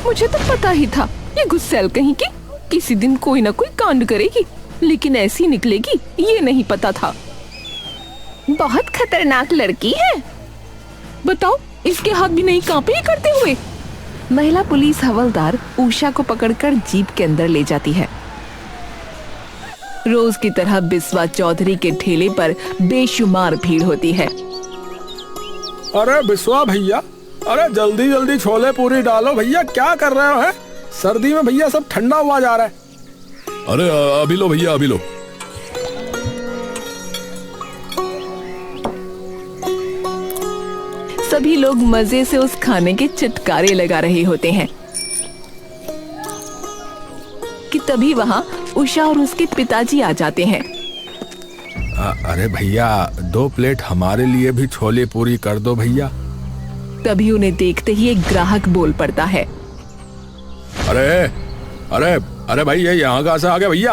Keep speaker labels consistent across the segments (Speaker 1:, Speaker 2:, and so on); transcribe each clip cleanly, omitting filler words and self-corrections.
Speaker 1: मुझे तो पता ही था ये गुस्सैल कहीं की किसी दिन कोई ना कोई कांड करेगी, लेकिन ऐसी निकलेगी ये नहीं पता था। बहुत खतरनाक लड़की है। बताओ, इसके हाथ भी नहीं कांपे करते हुए। महिला पुलिस हवलदार उषा को पकड़कर जीप के अंदर ले जाती है। रोज की तरह बिस्वा चौधरी के ठेले पर बेशुमार भीड़ होती है।
Speaker 2: अरे बिस्वा भैया, अरे जल्दी जल्दी छोले पूरी डालो भैया, क्या कर रहे हो है? सर्दी में भैया सब ठंडा हुआ जा रहा है।
Speaker 3: अरे अभी लो भैया, अभी लो।
Speaker 1: सभी लोग मजे से उस खाने के चटकारे लगा रहे होते हैं कि तभी वहां उषा और उसके पिताजी आ जाते हैं।
Speaker 2: अरे भैया 2 प्लेट हमारे लिए भी छोले पूरी कर दो भैया।
Speaker 1: तभी उन्हें देखते ही एक ग्राहक बोल पड़ता है।
Speaker 3: अरे अरे अरे भाई, ये यहाँ कहाँ से आ गया भैया?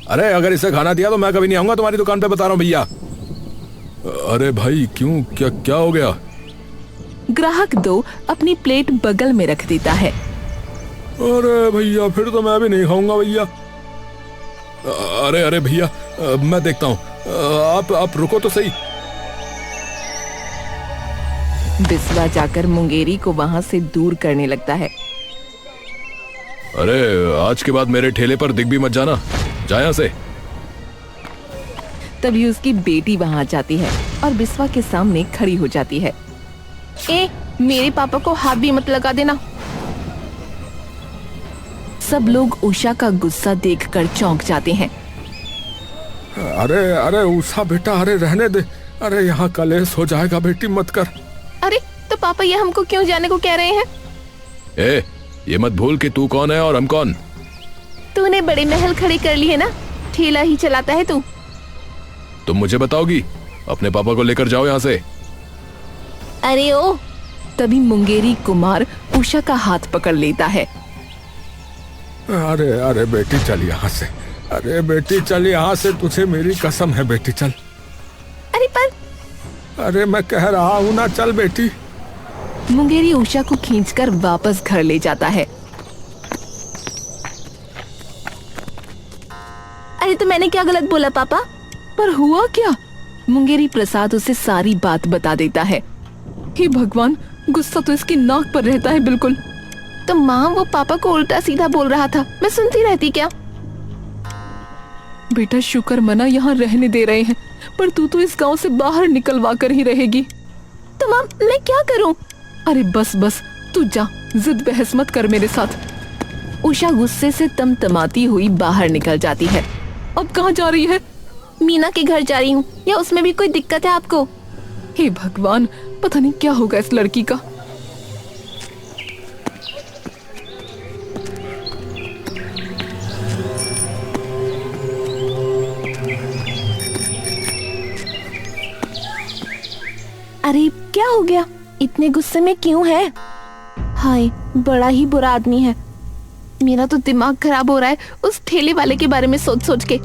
Speaker 3: अरे अगर इसे खाना दिया तो मैं कभी नहीं आऊंगा तुम्हारी दुकान पे, बता रहा हूँ भैया। अरे भाई क्यों, क्या क्या हो गया?
Speaker 1: ग्राहक 2 अपनी प्लेट बगल में रख देता है।
Speaker 2: अरे भैया फिर तो मैं भी नहीं खाऊंगा भैया।
Speaker 3: अरे अरे भैया, मैं देखता हूँ, आप रुको तो सही।
Speaker 1: बिस्वा जाकर मुंगेरी को वहां से दूर करने लगता है।
Speaker 3: अरे आज के बाद मेरे ठेले पर दिख भी मत जाना, जा यहाँ से।
Speaker 1: तभी उसकी बेटी वहां आ जाती है और बिस्वा के सामने खड़ी हो जाती है। ए, मेरे पापा को हाथ भी मत लगा देना। सब लोग उषा का गुस्सा देखकर चौंक जाते हैं।
Speaker 2: अरे अरे उषा बेटा, अरे रहने दे, अरे यहाँ कलेश हो जाएगा बेटी, मत कर।
Speaker 1: अरे तो पापा ये हमको क्यों जाने को कह रहे हैं?
Speaker 3: ए, ये मत भूल कि तू कौन है और हम कौन।
Speaker 1: तूने बड़े महल खड़े कर लिए ना, ठेला ही चलाता है तू।
Speaker 3: तुम मुझे बताओगी? अपने पापा को लेकर जाओ यहाँ से।
Speaker 1: अरे ओ। तभी मुंगेरी कुमार उषा का हाथ पकड़ लेता है।
Speaker 2: अरे अरे बेटी चल यहाँ से, अरे बेटी चल यहाँ से, तुझे मेरी कसम है बेटी चल।
Speaker 1: अरे पर।
Speaker 2: अरे मैं कह रहा हूँ ना, चल बेटी।
Speaker 1: मुंगेरी उषा को खींचकर वापस घर ले जाता है। अरे तो मैंने क्या गलत बोला पापा? पर हुआ क्या? मुंगेरी प्रसाद उसे सारी बात बता देता है। हे भगवान, गुस्सा तो इसकी नाक पर रहता है बिल्कुल। तो माँ वो पापा को उल्टा सीधा बोल रहा था, मैं सुनती रहती क्या? बेटा शुक्र मना यहाँ रहने दे रहे हैं, पर तू तो इस गांव से बाहर निकलवा कर ही रहेगी। तो माँ मैं क्या करूँ? अरे बस बस तू जा, जिद बहस मत कर मेरे साथ। उषा गुस्से से तमतमाती हुई बाहर निकल जाती है। अब कहाँ जा रही है? मीना के घर जा रही हूँ, या उसमें भी कोई दिक्कत है आपको? हे भगवान, पता नहीं क्या होगा इस लड़की का। अरे क्या हो गया? इतने गुस्से में क्यों है? हाय, बड़ा ही बुरा आदमी है। मेरा तो दिमाग खराब हो रहा है उस ठेले वाले के बारे में सोच सोच के।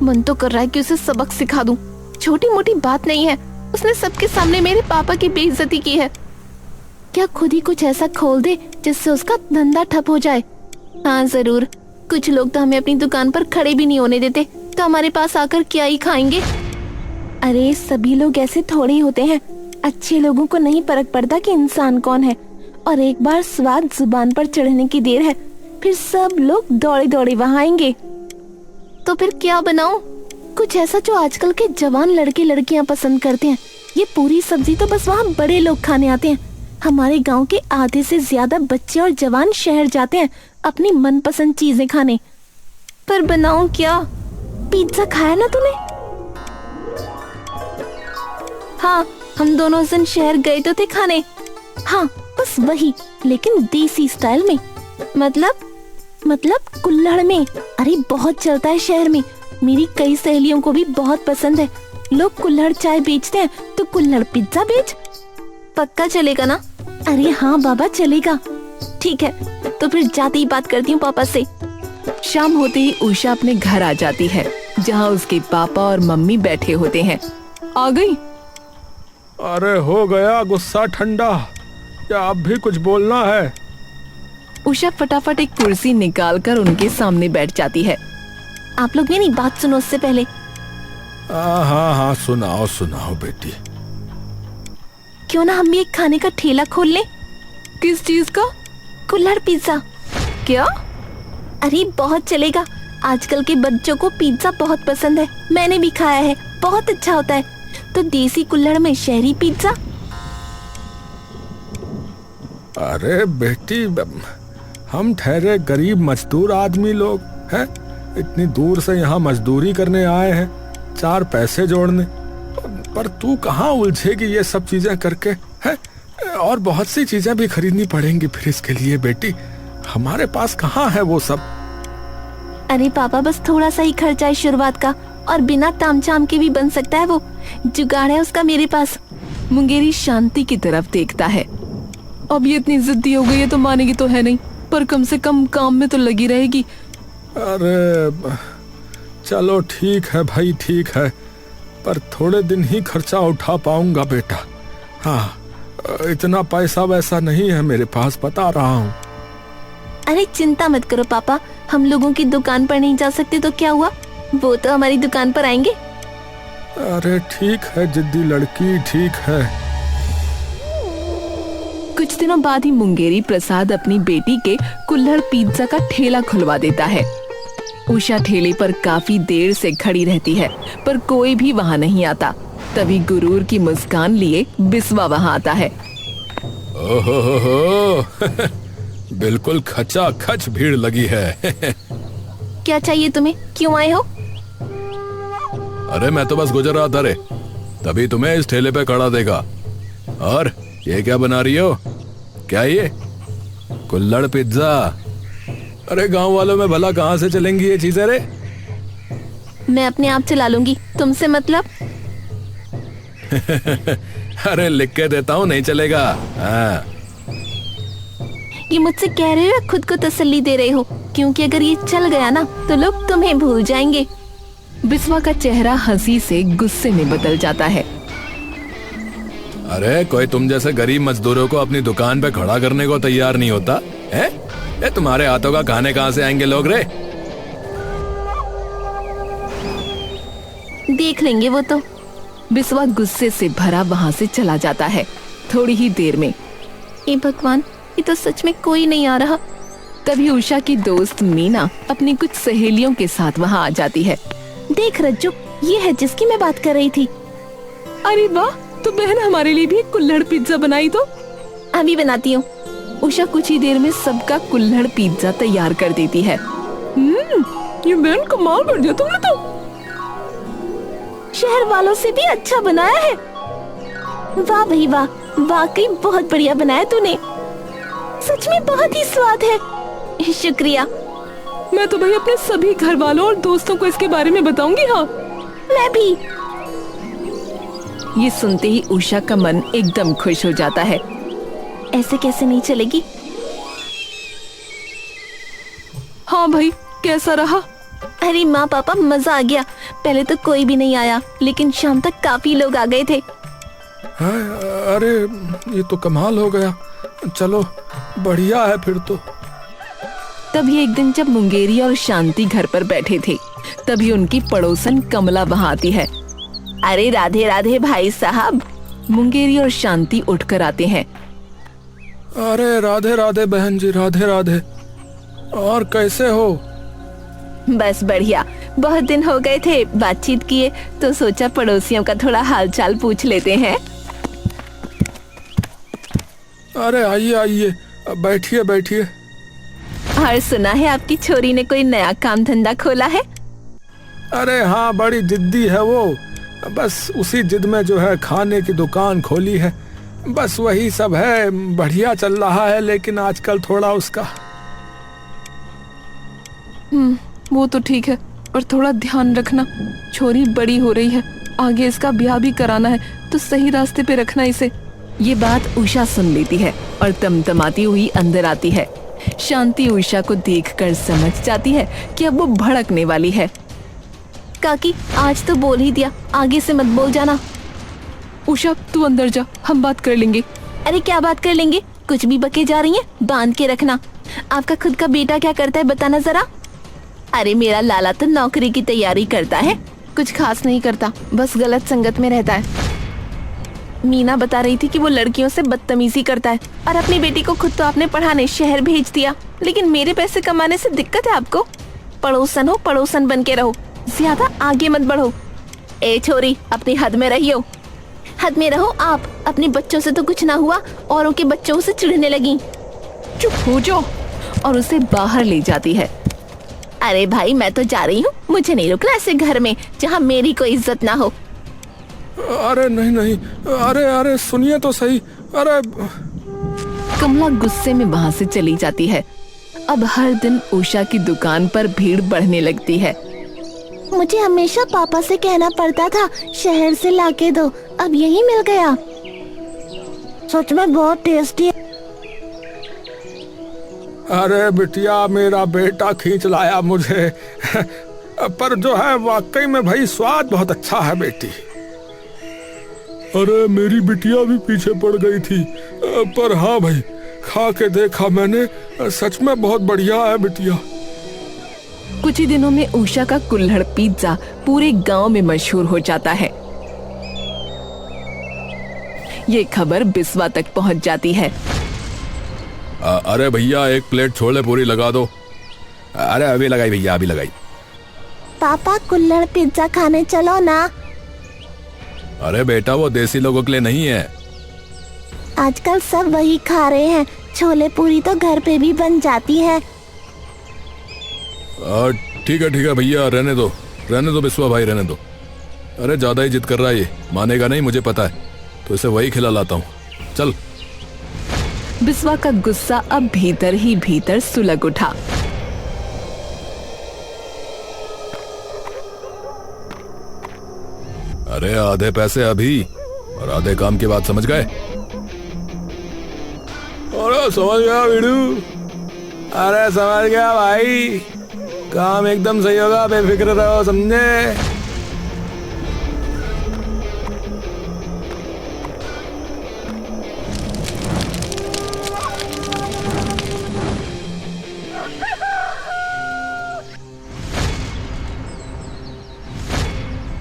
Speaker 1: मन तो कर रहा है कि उसे सबक सिखा दूं। छोटी मोटी बात नहीं है, उसने सबके सामने मेरे पापा की बेइज्जती की है। क्या खुद ही कुछ ऐसा खोल दे जिससे उसका धंधा ठप हो जाए? हाँ जरूर, कुछ लोग तो हमें अपनी दुकान पर खड़े भी नहीं होने देते, तो हमारे पास आकर क्या ही खाएंगे। अरे सभी लोग ऐसे थोड़े ही होते हैं। अच्छे लोगों को नहीं फर्क पड़ता कि इंसान कौन है, और एक बार स्वाद जुबान पर चढ़ने की देर है, फिर सब लोग दौड़े दौड़े वहां आएंगे। तो फिर क्या बनाऊं? कुछ ऐसा जो आजकल के जवान लड़के लड़कियां पसंद करते हैं। ये पूरी सब्जी तो बस वहाँ बड़े लोग खाने आते हैं। हमारे गांव के आधे से ज्यादा बच्चे और जवान शहर जाते हैं अपनी मनपसंद चीजें खाने। पर बनाऊं क्या? पिज्जा खाया ना तूने? हाँ, हम दोनों उस दिन शहर गए तो थे खाने। हाँ बस वही, लेकिन देसी स्टाइल में। मतलब कुल्हड़ में। अरे बहुत चलता है शहर में, मेरी कई सहेलियों को भी बहुत पसंद है। लोग कुल्हड़ चाय बेचते हैं तो कुल्हड़ पिज्जा बेच। पक्का चलेगा ना? अरे हाँ बाबा चलेगा। ठीक है, तो फिर जाते ही बात करती हूँ पापा से। शाम होते ही उषा अपने घर आ जाती है, जहाँ उसके पापा और मम्मी बैठे होते हैं। आ गई?
Speaker 2: अरे हो गया गुस्सा ठंडा, या अब भी कुछ बोलना है?
Speaker 1: उषा फटाफट एक कुर्सी निकालकर उनके सामने बैठ जाती है। आप लोग मेरी बात सुनो उससे पहले।
Speaker 3: हाँ हाँ, सुनाओ सुनाओ बेटी।
Speaker 1: क्यों ना हम भी एक खाने का ठेला खोल लें? किस चीज का? कुल्हड़ पिज्जा। क्या? अरे बहुत चलेगा, आजकल के बच्चों को पिज्जा बहुत पसंद है, मैंने भी खाया है, बहुत अच्छा होता है। तो देसी कुल्हड़ में शहरी पिज्जा।
Speaker 2: अरे बेटी, हम ठहरे गरीब मजदूर आदमी लोग हैं, इतनी दूर से यहाँ मजदूरी करने आए हैं, 4 पैसे जोड़ने। पर तू कहाँ उलझेगी ये सब चीजें करके, हैं? और बहुत सी चीजें भी खरीदनी पड़ेंगी फिर इसके लिए बेटी, हमारे पास कहाँ है वो सब।
Speaker 1: अरे पापा, बस थोड़ा सा ही खर्चा है शुरुआत का, और बिना तामझाम के भी बन सकता है, वो जुगाड़ है उसका मेरे पास। मुंगेरी शांति की तरफ देखता है। अब ये इतनी जिद्दी हो गई है तो मानेगी तो है नहीं, पर कम से कम काम में तो लगी रहेगी।
Speaker 2: अरे चलो ठीक है भाई, ठीक है, पर थोड़े दिन ही खर्चा उठा पाऊंगा बेटा। हाँ, इतना पैसा वैसा नहीं है मेरे पास, बता रहा हूँ।
Speaker 1: अरे चिंता मत करो पापा, हम लोगों की दुकान पर नहीं जा सकते तो क्या हुआ, वो तो हमारी दुकान पर आएंगे।
Speaker 2: अरे ठीक है जिद्दी लड़की, ठीक है।
Speaker 1: कुछ दिनों बाद ही मुंगेरी प्रसाद अपनी बेटी के कुल्हड़ पिज्जा का ठेला खुलवा देता है। उषा ठेले पर काफी देर से खड़ी रहती है, पर कोई भी वहाँ नहीं आता। तभी गुरूर की मुस्कान लिए बिस्वा वहाँ आता है।
Speaker 3: ओहो बिल्कुल खचा खच भीड़ लगी है।
Speaker 1: क्या चाहिए तुम्हें, क्यों आए हो?
Speaker 3: अरे मैं तो बस गुजर रहा था रे, तभी तुम्हें इस ठेले पे खड़ा देखा। और ये क्या बना रही हो? क्या ये? कुल्हड़ पिज्जा? अरे गांव वालों में भला कहाँ से चलेंगी ये चीजें रे?
Speaker 1: मैं अपने आप चला लूंगी, तुमसे मतलब?
Speaker 3: अरे लिख के देता हूँ, नहीं चलेगा। हाँ।
Speaker 1: ये मुझसे कह रहे हो या खुद को तसल्ली दे रहे हो? क्योंकि अगर ये चल गया ना तो लोग तुम्हें भूल जाएंगे। बिस्वा का चेहरा हंसी से गुस्से में बदल जाता है।
Speaker 3: अरे कोई तुम जैसे गरीब मजदूरों को अपनी दुकान पे खड़ा करने को तैयार नहीं होता है? ये तुम्हारे हाथों का खाने कहाँ से आएंगे लोग रे?
Speaker 1: देख लेंगे वो तो। बिस्वा गुस्से से भरा वहाँ से चला जाता है। थोड़ी ही देर में, हे भगवान, ये तो सच में कोई नहीं आ रहा। तभी उषा की दोस्त मीना अपनी कुछ सहेलियों के साथ वहाँ आ जाती है। देख रज्जू, ये है जिसकी मैं बात कर रही थी। अरे वाह, तो बहन हमारे लिए भी एक कुल्हड़ पिज्जा बनाई तो। अभी बनाती हूँ। उषा कुछ ही देर में सबका कुल्हड़ पिज्जा तैयार कर देती है। ये बहन कमाल कर दिया तुमने तो। शहर वालों से भी अच्छा बनाया है। वाह भाई वाह, वाकई बहुत बढ़िया बनाया तूने, सच में बहुत ही स्वाद है। शुक्रिया। मैं तो भाई अपने सभी घर वालों और दोस्तों को इसके बारे में बताऊंगी। हाँ, मैं भी। ये सुनते ही उषा का मन एकदम खुश हो जाता है। ऐसे कैसे नहीं चलेगी। हाँ भाई, कैसा रहा? अरे माँ पापा, मजा आ गया। पहले तो कोई भी नहीं आया, लेकिन शाम तक काफी लोग आ गए थे।
Speaker 2: अरे ये तो कमाल हो गया, चलो बढ़िया है फिर तो।
Speaker 1: तभी एक दिन जब मुंगेरी और शांति घर पर बैठे थे, तभी उनकी पड़ोसन कमला वहाँ आती है। अरे राधे राधे भाई साहब। मुंगेरी और शांति उठकर आते हैं।
Speaker 2: अरे राधे राधे बहन जी, राधे राधे। और कैसे हो?
Speaker 1: बस बढ़िया, बहुत दिन हो गए थे बातचीत किए, तो सोचा पड़ोसियों का थोड़ा हालचाल पूछ लेते हैं।
Speaker 2: अरे आइए आइए, बैठिए बैठिए।
Speaker 1: और सुना है आपकी छोरी ने कोई नया काम धंधा खोला है?
Speaker 2: अरे हाँ, बड़ी जिद्दी है वो, बस उसी जिद में जो है खाने की दुकान खोली है, बस वही सब है। बढ़िया चल रहा है, लेकिन आजकल थोड़ा उसका।
Speaker 1: वो तो ठीक है, पर थोड़ा ध्यान रखना, छोरी बड़ी हो रही है, आगे इसका ब्याह भी कराना है, तो सही रास्ते पे रखना इसे। ये बात उषा सुन लेती है और तमतमाती हुई अंदर आती है। शांति उषा को देखकर समझ जाती है कि अब वो भड़कने वाली है। काकी, आज तो बोल ही दिया, आगे से मत बोल जाना। उषा तू अंदर जा, हम बात कर लेंगे। अरे क्या बात कर लेंगे? कुछ भी बके जा रही हैं, बांध के रखना। आपका खुद का बेटा क्या करता है बताना जरा। अरे मेरा लाला तो नौकरी की तैयारी करता है। कुछ खास नहीं करता, बस गलत संगत में रहता है। मीना बता रही थी कि वो लड़कियों से बदतमीजी करता है और अपनी बेटी को खुद तो आपने पढ़ाने शहर भेज दिया, लेकिन मेरे पैसे कमाने से दिक्कत है आपको। पड़ोसन हो, पड़ोसन बन के रहो, ज्यादा आगे मत बढ़ो। ए छोरी, अपनी हद में रहियो। हद में रहो आप। अपने बच्चों से तो कुछ ना हुआ, औरों के बच्चों से चिढ़ने लगी। चुप हो जाओ। और उसे बाहर ले जाती है। अरे भाई, मैं तो जा रही हूँ, मुझे नहीं रुकना ऐसे घर में जहाँ मेरी कोई इज्जत ना हो।
Speaker 2: अरे नहीं नहीं, अरे अरे सुनिए तो सही। अरे
Speaker 1: कमला गुस्से में वहाँ से चली जाती है। अब हर दिन उषा की दुकान पर भीड़ बढ़ने लगती है। मुझे हमेशा पापा से कहना पड़ता था शहर से लाके दो, अब यही मिल गया। सच में बहुत टेस्टी है।
Speaker 2: अरे बिटिया, मेरा बेटा खींच लाया मुझे। पर जो है वाकई में भाई स्वाद बहुत अच्छा है बेटी। अरे मेरी बिटिया भी पीछे पड़ गई थी, पर हाँ भाई, खा के देखा मैंने, सच में बहुत बढ़िया है बिटिया।
Speaker 1: कुछ ही दिनों में उषा का कुल्हड़ पिज्जा पूरे गांव में मशहूर हो जाता है। ये खबर बिस्वा तक पहुंच जाती है।
Speaker 3: अरे भैया, एक प्लेट छोले पूरी लगा दो। अरे अभी लगाई भैया, अभी लगाई।
Speaker 1: पापा, कुल्हड़ पिज्जा खाने चलो ना।
Speaker 3: अरे बेटा, वो देसी लोगों के लिए नहीं है।
Speaker 1: आजकल सब वही खा रहे हैं, छोले पूरी तो घर पे भी बन जाती है।
Speaker 3: ठीक है भैया, रहने दो बिस्वा भाई, रहने दो। अरे ज्यादा ही जिद कर रहा है ये, मानेगा नहीं, मुझे पता है, तो इसे वही खिला लाता हूँ। चल।
Speaker 1: बिस्वा का गुस्सा अब भीतर ही भीतर सुलग उठा।
Speaker 3: अरे आधे पैसे अभी और आधे काम के बाद, समझ गए? अरे समझ गया वीडू, अरे समझ गया भाई, काम एकदम सही होगा, बेफिक्र रहो, समझे?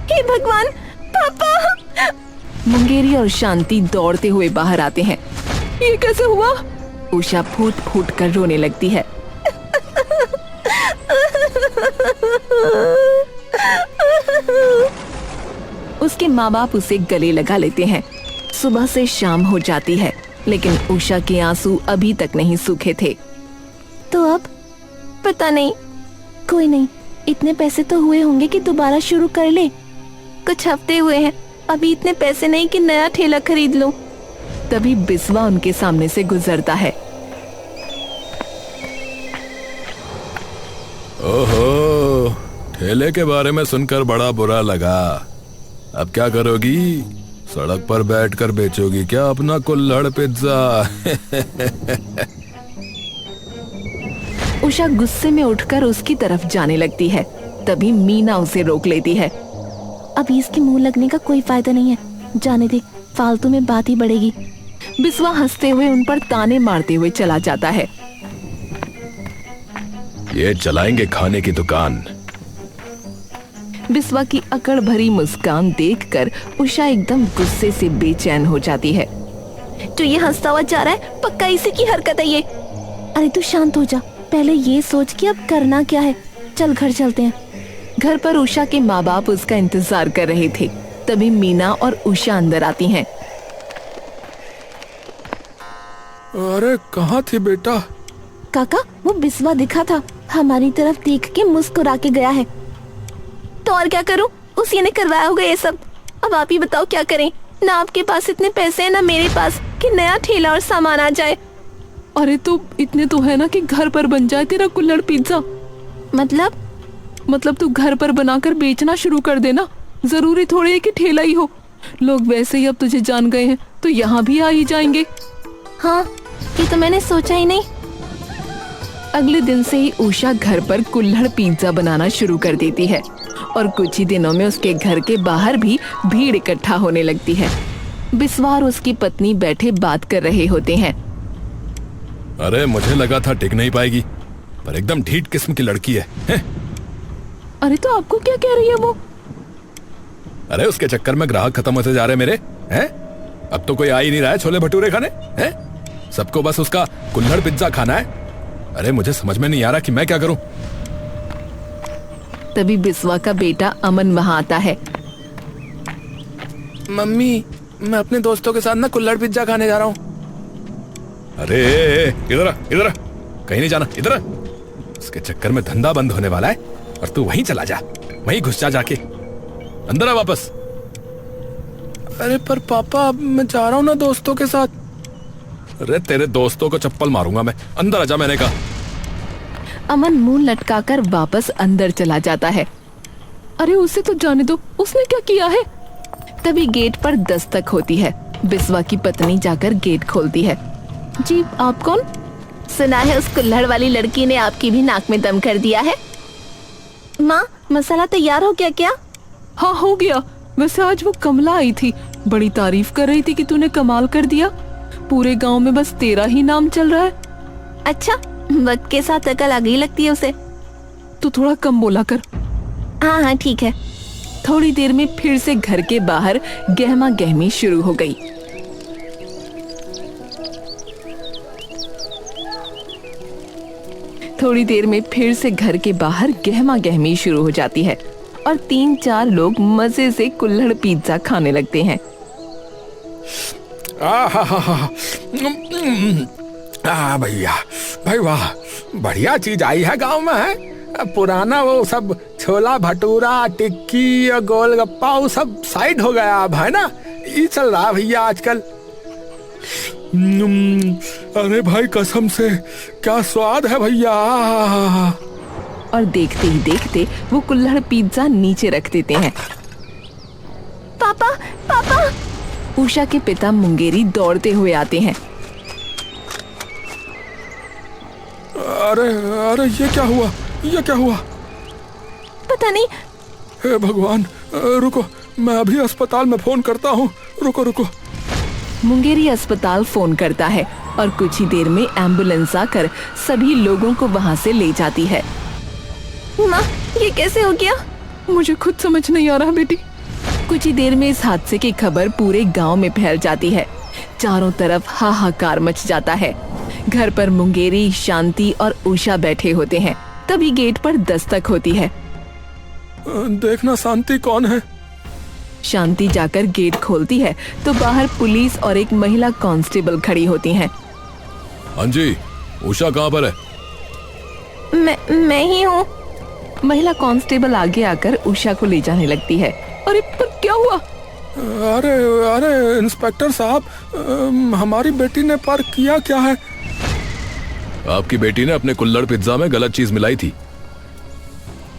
Speaker 1: हे भगवान, पापा! मुंगेरी और शांति दौड़ते हुए बाहर आते हैं। ये कैसे हुआ? उषा फूट फूट कर रोने लगती है। उसके माँ बाप उसे गले लगा लेते हैं। सुबह से शाम हो जाती है, लेकिन उषा के आंसू अभी तक नहीं सूखे थे। तो अब पता नहीं, कोई नहीं, इतने पैसे तो हुए होंगे कि दोबारा शुरू कर ले। कुछ हफ्ते हुए हैं, अभी इतने पैसे नहीं कि नया ठेला खरीद लूं। तभी बिस्वा उनके सामने से गुजरता है।
Speaker 3: ओहो, ठेले के बारे में सुनकर बड़ा बुरा लगा। अब क्या करोगी? सड़क पर बैठकर बेचोगी क्या अपना कुल्हड़ पिज्जा?
Speaker 1: उषा गुस्से में उठकर उसकी तरफ जाने लगती है। तभी मीना उसे रोक लेती है। अभी इसके मुंह लगने का कोई फायदा नहीं है, जाने दे, फालतू में बात ही बढ़ेगी। बिस्वा हंसते हुए उन पर ताने मारते हुए चला जाता है।
Speaker 3: ये चलाएंगे खाने की दुकान।
Speaker 1: बिस्वा की अकड़ भरी मुस्कान देखकर उषा एकदम गुस्से से बेचैन हो जाती है। जो ये हंसता हुआ जा रहा है, पक्का इसी की हरकत है ये। अरे तू शांत हो जा, पहले ये सोच कि अब करना क्या है। चल घर चलते हैं। घर पर उषा के माँ बाप उसका इंतजार कर रहे थे। तभी मीना और उषा अंदर आती हैं।
Speaker 2: अरे कहाँ थी बेटा?
Speaker 1: काका, वो बिस्वा दिखा था, हमारी तरफ देख के मुस्कुरा के गया है। तो और क्या करूं, उसी ने करवाया होगा ये सब। अब आप ही बताओ क्या करें? ना आपके पास इतने पैसे हैं, ना मेरे पास कि नया ठेला और सामान आ जाए। अरे तो इतने तो है ना कि घर पर बन जाए तेरा कुल्हड़ पिज्जा। मतलब तू घर पर बनाकर बेचना शुरू कर देना। जरूरी थोड़ी है कि ठेला ही हो, लोग वैसे ही अब तुझे जान गए हैं तो यहाँ भी आ ही जाएंगे। हाँ, ये तो मैंने सोचा ही नहीं। अगले दिन से ही उषा घर पर कुल्हड़ पिज्जा बनाना शुरू कर देती है और कुछ ही दिनों में उसके घर के बाहर भी भीड़ इकट्ठा होने लगती है। बिस्वा और उसकी पत्नी बैठे बात कर रहे होते हैं।
Speaker 3: अरे मुझे लगा था टिक नहीं पाएगी, पर एकदम ढीठ किस्म की लड़की है, हैं?
Speaker 1: अरे तो आपको क्या कह रही है वो?
Speaker 3: अरे उसके चक्कर में ग्राहक खत्म होते जा रहे मेरे, हैं? अब तो कोई आ ही नहीं रहा है छोले भटूरे खाने, हैं? सबको बस उसका कुल्हड़ पिज्जा खाना है। अरे मुझे समझ में नहीं आ रहा कि मैं क्या करूं।
Speaker 1: तभी बिस्वा का बेटा अमन वहां आता है।
Speaker 3: मम्मी, मैं अपने दोस्तों के साथ ना कुल्हड़ पिज्जा खाने जा रहा हूँ। अरे इधर आ, इधर आ, कहीं नहीं जाना, इधर आ। उसके चक्कर में धंधा बंद होने वाला है और तू वहीं चला जा, वहीं घुस जा, जाके अंदर आ वापस। अरे पर पापा, अब मैं जा रहा हूँ ना दोस्तों के साथ। अरे तेरे दोस्तों को चप्पल मारूंगा मैं, अंदर आजा मैंने कहा।
Speaker 1: अमन मुंह लटकाकर वापस अंदर चला जाता है। अरे उसे तो जाने दो, उसने क्या किया है? तभी गेट पर दस्तक होती है। बिस्वा की पत्नी जाकर गेट खोलती है। जी, आप कौन? सुना है उस कुल्हड़ वाली लड़की ने आपकी भी नाक में दम कर दिया है। माँ, मसाला तैयार हो गया क्या? हाँ, हो गया। वैसे आज वो कमला आई थी, बड़ी तारीफ कर रही थी कि तूने कमाल कर दिया। पूरे गांव में बस तेरा ही नाम चल रहा है। अच्छा, वक्त के साथ अकल आ गई लगती है उसे। तू थोड़ा कम बोला कर। हाँ हाँ ठीक है। थोड़ी देर में फिर से घर के बाहर गहमा गहमी शुरू हो गई। थोड़ी देर में फिर से घर के बाहर गहमा गहमी शुरू हो जाती है और 3-4 लोग मजे से कुल्हड़ पिज्जा खाने लगते हैं।
Speaker 2: भैया, भाई वाह, बढ़िया चीज आई है गांव में, है? पुराना वो सब छोला भटूरा, टिक्की और गोलगप्पा वो सब साइड हो गया अब, है ना? ये चल रहा भैया आजकल। अरे भाई कसम से क्या स्वाद है भैया।
Speaker 1: और देखते ही देखते वो कुल्हड़ पिज्जा नीचे रख देते हैं। पापा, पापा! उषा के पिता मुंगेरी दौड़ते हुए आते हैं।
Speaker 2: अरे अरे ये क्या हुआ, ये क्या हुआ?
Speaker 1: पता नहीं।
Speaker 2: हे भगवान, रुको, मैं अभी अस्पताल में फोन करता हूँ, रुको रुको।
Speaker 1: मुंगेरी अस्पताल फोन करता है और कुछ ही देर में एम्बुलेंस आकर सभी लोगों को वहां से ले जाती है। माँ, ये कैसे हो गया? मुझे खुद समझ नहीं आ रहा बेटी। कुछ ही देर में इस हादसे की खबर पूरे गांव में फैल जाती है। चारों तरफ हाहाकार मच जाता है। घर पर मुंगेरी, शांति और उषा बैठे होते हैं। तभी गेट पर दस्तक होती है।
Speaker 2: देखना शांति कौन है।
Speaker 1: शांति जाकर गेट खोलती है तो बाहर पुलिस और एक महिला कांस्टेबल खड़ी होती हैं।
Speaker 3: हाँ जी, उषा कहाँ पर है?
Speaker 1: मैं ही हूँ। महिला कांस्टेबल आगे आकर उषा को ले जाने लगती है। अरे पर क्या हुआ?
Speaker 2: अरे अरे इंस्पेक्टर साहब, हमारी बेटी ने पर किया क्या है?
Speaker 3: आपकी बेटी ने अपने कुल्हड़ पिज्जा में गलत चीज मिलाई थी।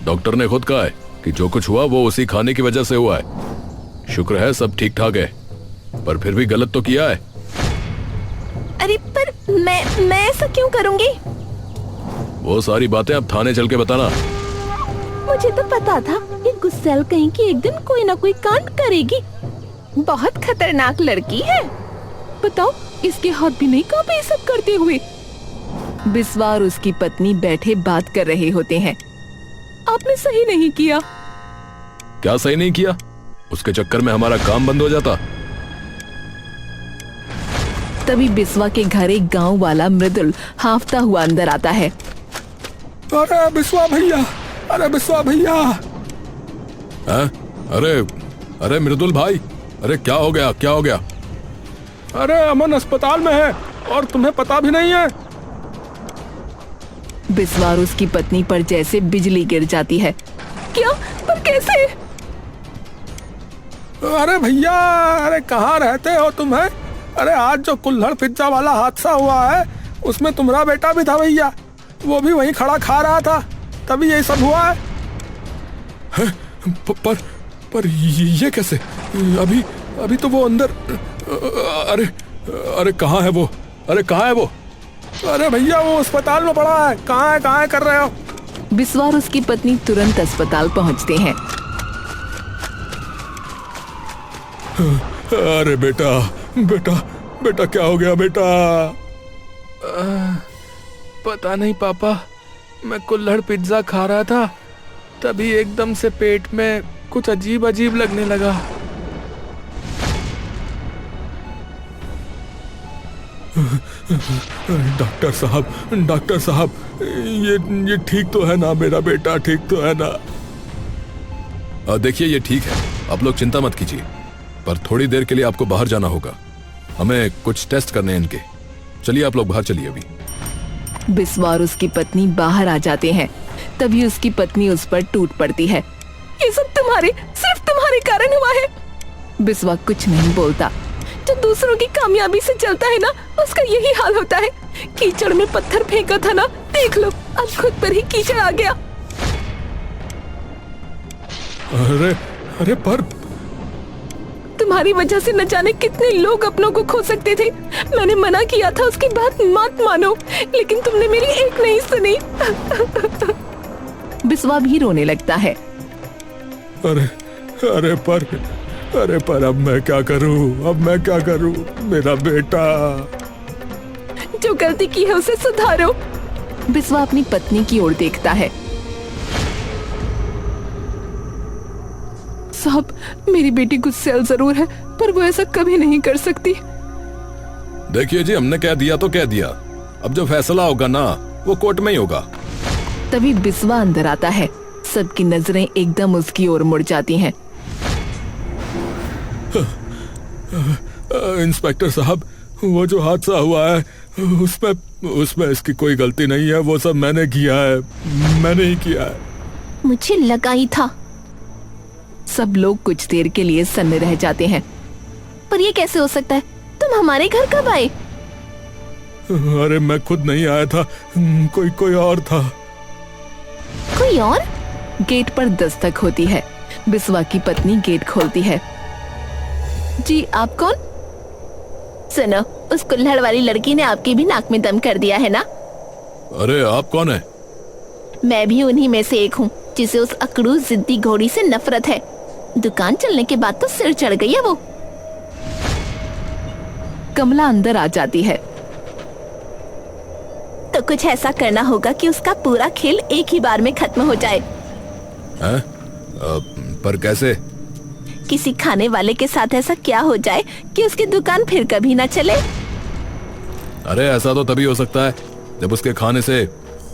Speaker 3: डॉक्टर ने खुद कहा है कि जो कुछ हुआ वो उसी खाने की वजह से हुआ है। शुक्र है सब ठीक ठाक है, पर फिर भी गलत तो किया है।
Speaker 1: अरे पर मैं ऐसा क्यों करूंगी?
Speaker 3: वो सारी बातें अब थाने चल के बताना।
Speaker 1: मुझे तो पता था ये गुस्सैल कहीं की एक दिन कोई ना कोई कांड करेगी। बहुत खतरनाक लड़की है। बताओ, इसके हाथ भी नहीं कांपे ये सब करते हुए। बिस्वा और उसकी पत्नी बैठे बात कर रहे होते हैं। आपने सही नहीं किया।
Speaker 3: क्या सही नहीं किया? उसके चक्कर में हमारा काम बंद हो जाता।
Speaker 1: तभी बिस्वा के घर एक गांव वाला मृदुल हांफता हुआ अंदर आता है।
Speaker 2: अरे बिस्वा भैया, अरे बिस्वा भैया।
Speaker 3: अरे अरे मृदुल भाई, अरे क्या हो गया, क्या हो गया?
Speaker 2: अरे अमन अस्पताल में है और तुम्हें पता भी नहीं है।
Speaker 1: बिस्वा और उसकी पत्नी पर जैसे बिजली गिर जाती है। क्या? पर कैसे?
Speaker 2: अरे भैया, अरे कहाँ रहते हो तुम? है? अरे आज जो कुल्हड़ पिज्जा वाला हादसा हुआ है उसमें तुम्हारा बेटा भी था भैया। वो भी वहीं खड़ा खा रहा था, तभी ये सब हुआ है। पर ये कैसे? अभी तो वो अंदर। अरे अरे कहाँ है वो? अरे कहाँ है वो? अरे भैया वो अस्पताल में पड़ा है। कहाँ है कर रहे हो?
Speaker 1: बिस्वा और उसकी पत्नी तुरंत अस्पताल पहुंचते हैं।
Speaker 2: अरे बेटा, बेटा, बेटा क्या हो गया बेटा? पता नहीं पापा, मैं कुल्हड़ पिज्जा खा रहा था, तभी एकदम से पेट में कुछ अजीब अजीब लगने लगा। डॉक्टर साहब, ये ठीक तो है ना? मेरा बेटा ठीक तो है ना?
Speaker 3: देखिए ये ठीक है, आप लोग चिंता मत कीजिए, पर थोड़ी देर के लिए आपको बाहर जाना होगा, हमें कुछ टेस्ट करने हैं इनके। चलिए आप लोग बाहर चलिए अभी।
Speaker 1: बिस्वा और उसकी पत्नी बाहर आ जाते हैं। तभी उसकी पत्नी उस पर टूट पड़ती है। ये सब सिर्फ तुम्हारे कारण हुआ है। बिस्वा कुछ नहीं बोलता। जो दूसरों की कामयाबी से चलता है ना, उसका यही हाल होता है। कीचड़ में पत्थर फेंका था ना, देख लो अब खुद पर ही कीचड़ आ गया।
Speaker 2: अरे पर
Speaker 1: तुम्हारी वजह से न जाने कितने लोग अपनों को खो सकते थे। मैंने मना किया था उसकी बात मत मानो, लेकिन तुमने मेरी एक नहीं सुनी। बिस्वा भी रोने लगता है।
Speaker 2: अरे पर अब मैं क्या करूं? मेरा बेटा।
Speaker 1: जो गलती की है उसे सुधारो। बिस्वा अपनी पत्नी की ओर देखता है। साहब, मेरी बेटी गुस्सैल जरूर है, पर वो ऐसा कभी नहीं कर सकती।
Speaker 3: देखिए जी, हमने कह दिया तो कह दिया, अब जो फैसला होगा ना वो कोर्ट में ही होगा।
Speaker 1: तभी बिस्वा अंदर आता है। सबकी नजरें एकदम उसकी ओर मुड़ जाती हैं।
Speaker 2: इंस्पेक्टर साहब, वो जो हादसा हुआ है उसमें इसकी कोई गलती नहीं है। वो सब मैंने ही किया है।
Speaker 1: मुझे लगा ही था। सब लोग कुछ देर के लिए सन्न रह जाते हैं। पर ये कैसे हो सकता है? तुम हमारे घर कब आए?
Speaker 2: अरे मैं खुद नहीं आया था, कोई और था।
Speaker 1: कोई और? गेट पर दस्तक होती है। बिस्वा की पत्नी गेट खोलती है। जी, आप कौन? सुनो, उस कुल्हड़ वाली लड़की ने आपकी भी नाक में दम कर दिया है ना?
Speaker 3: अरे आप कौन है?
Speaker 1: मैं भी उन्हीं में से एक हूँ, जिसे उस अकड़ू जिद्दी घोड़ी से नफरत है। दुकान चलने के बाद तो सिर चढ़ गई है वो। कमला अंदर आ जाती है। तो कुछ ऐसा करना होगा कि उसका पूरा खेल एक ही बार में खत्म हो जाए।
Speaker 3: पर कैसे?
Speaker 1: किसी खाने वाले के साथ ऐसा क्या हो जाए कि उसकी दुकान फिर कभी ना चले।
Speaker 3: अरे ऐसा तो तभी हो सकता है जब उसके खाने से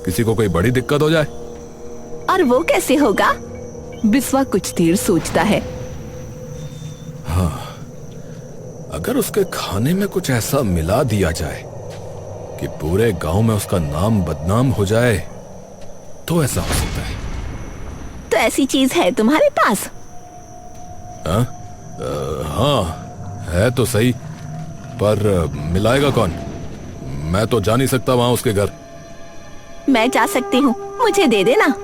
Speaker 3: किसी को कोई बड़ी दिक्कत हो जाए।
Speaker 1: और वो कैसे होगा? बिस्वा कुछ देर सोचता है।
Speaker 3: हाँ, अगर उसके खाने में कुछ ऐसा मिला दिया जाए कि पूरे गांव में उसका नाम बदनाम हो जाए, तो ऐसा हो सकता है।
Speaker 1: तो ऐसी चीज है तुम्हारे पास?
Speaker 3: हाँ है तो सही, पर मिलाएगा कौन? मैं तो जा नहीं सकता वहां उसके घर।
Speaker 1: मैं जा सकती हूँ, मुझे दे देना।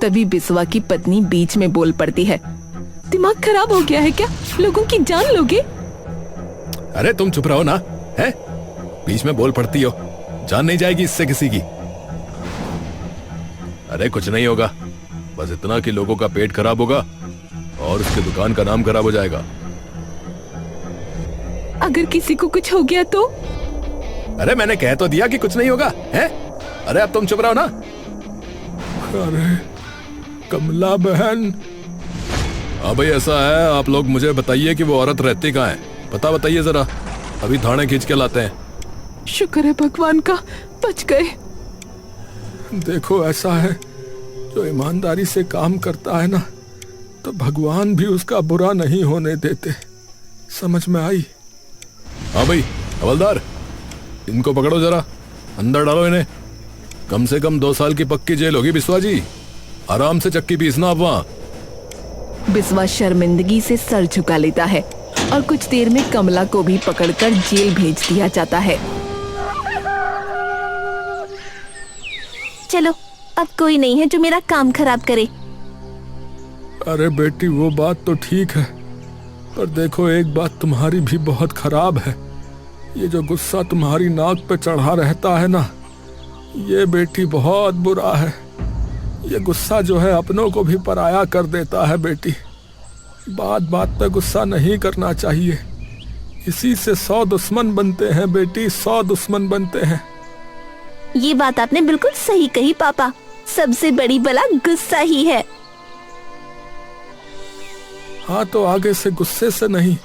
Speaker 1: तभी बिस्वा की पत्नी बीच में बोल पड़ती है। दिमाग खराब हो गया है क्या? लोगों की जान लोगे?
Speaker 3: अरे तुम चुप रहो ना, है? बीच में बोल पड़ती हो, जान नहीं जाएगी इससे किसी की। अरे कुछ नहीं होगा, बस इतना कि लोगों का पेट खराब होगा और उसकी दुकान का नाम खराब हो जाएगा।
Speaker 1: अगर किसी को कुछ हो गया तो?
Speaker 3: अरे मैंने कह तो दिया कि कुछ नहीं होगा, है? अरे अब तुम चुप रहो ना।
Speaker 2: अरे कमला बहन।
Speaker 3: हाँ भाई ऐसा है, आप लोग मुझे बताइए कि वो औरत रहती कहाँ है, पता बताइए जरा, अभी थाने खींच के लाते हैं।
Speaker 1: शुक्र है भगवान का, बच गए।
Speaker 2: देखो ऐसा है, जो ईमानदारी से काम करता है ना, तो भगवान भी उसका बुरा नहीं होने देते। समझ में आई?
Speaker 3: हाँ भाई हवलदार, इनको पकड़ो जरा, अंदर डालो इन्हें। कम से कम 2 साल की पक्की जेल होगी बिस्वा जी, आराम से चक्की पीसना आप वहां।
Speaker 1: बिस्वा शर्मिंदगी से सर झुका लेता है और कुछ देर में कमला को भी पकड़कर जेल भेज दिया जाता है। चलो, अब कोई नहीं है जो मेरा काम खराब करे।
Speaker 2: अरे बेटी, वो बात तो ठीक है, पर देखो एक बात तुम्हारी भी बहुत खराब है। ये जो गुस्सा तुम्हारी नाक पे चढ़ा रहता है ना, ये बेटी बहुत बुरा है। ये गुस्सा जो है अपनों को भी पराया कर देता है बेटी। बात बात पे गुस्सा नहीं करना चाहिए, इसी से 100 दुश्मन बनते हैं बेटी, 100 दुश्मन बनते हैं।
Speaker 1: ये बात आपने बिल्कुल सही कही पापा, सबसे बड़ी बला गुस्सा ही है।
Speaker 2: हाँ तो आगे से गुस्से से नहीं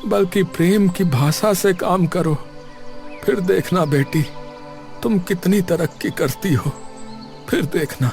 Speaker 2: बल्कि प्रेम की भाषा से काम करो, फिर देखना बेटी तुम कितनी तरक्की करती हो, फिर देखना।